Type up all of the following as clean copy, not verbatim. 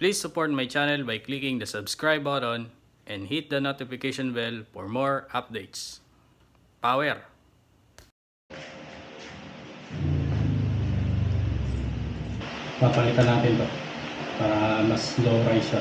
Please support my channel by clicking the subscribe button and hit the notification bell for more updates. Power! Papalitan natin to para mas low rise siya.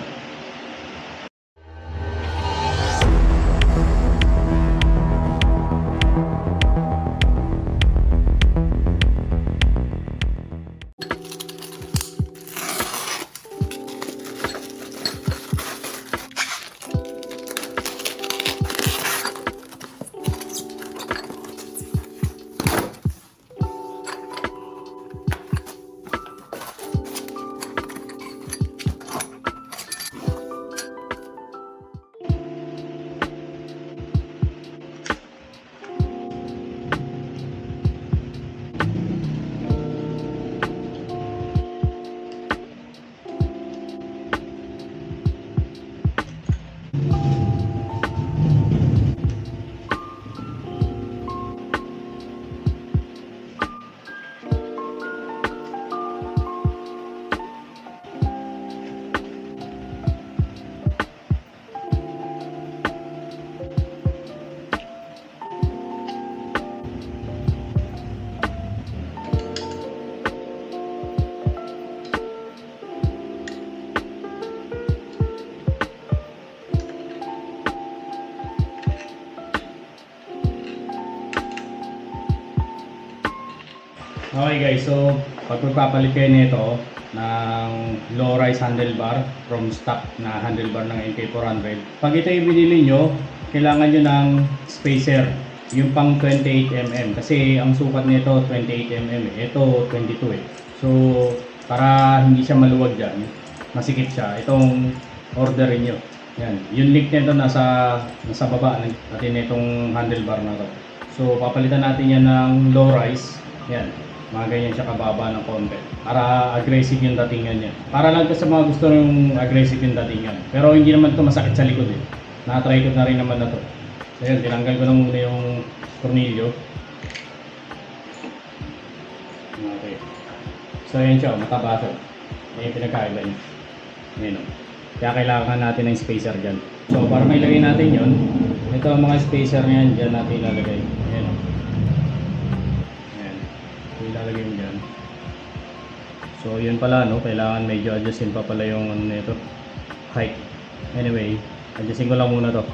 Okay guys, so pag magpapalit kayo nito ng low rise handlebar from stock na handlebar ng NK400, pag ito yung binili nyo, kailangan nyo ng spacer, yung pang 28mm kasi ang sukat nito 28mm, ito 22 eh. So para hindi siya maluwag dyan, masikip siya, itong orderin nyo. Yan, yung link nito nasa baba natin itong handlebar na to. So papalitan natin yan ng low rise, yan. Mga ganyan siya kababa ng konti para aggressive yung datingan niya. Para lang sa mga gusto ng aggressive yung datingan. Pero hindi naman ito masakit sa likod eh. Na-try ko na rin naman na to. So yun, tinanggal ko na muna yung tornilyo. Okay. So yun siya, mataba siya. Yan yung pinagkaiba niya. Ayan o. Kaya kailangan natin ng spacer dyan. So para mailagay natin yun, ito ang mga spacer niyan, dyan natin ilalagay. Ayan o. Ilalagay mo dyan. So yun pala no, kailangan medyo adjustin pa pala yung ano nito, height. Anyway, adjustin ko lang muna to.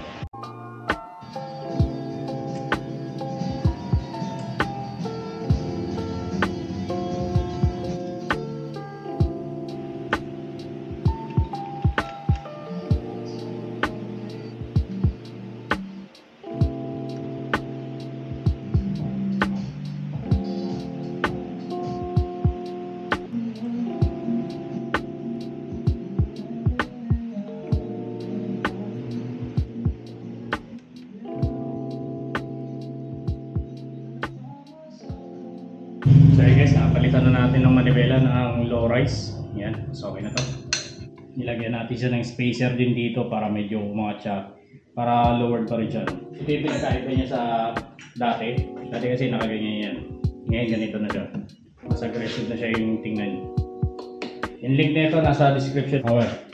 So guys, napalitan na natin ng manibela ng low rise. Yan, so okay na to. Nilagyan natin siya ng spacer din dito para medyo umangat siya, para lowered pa rin siya. Ito yung pinakaiba niya sa dati. Dati kasi nakaganyan yan. Ngayon ganito na siya. Mas aggressive na siya yung tingnan. Yung link na ito nasa description. Okay.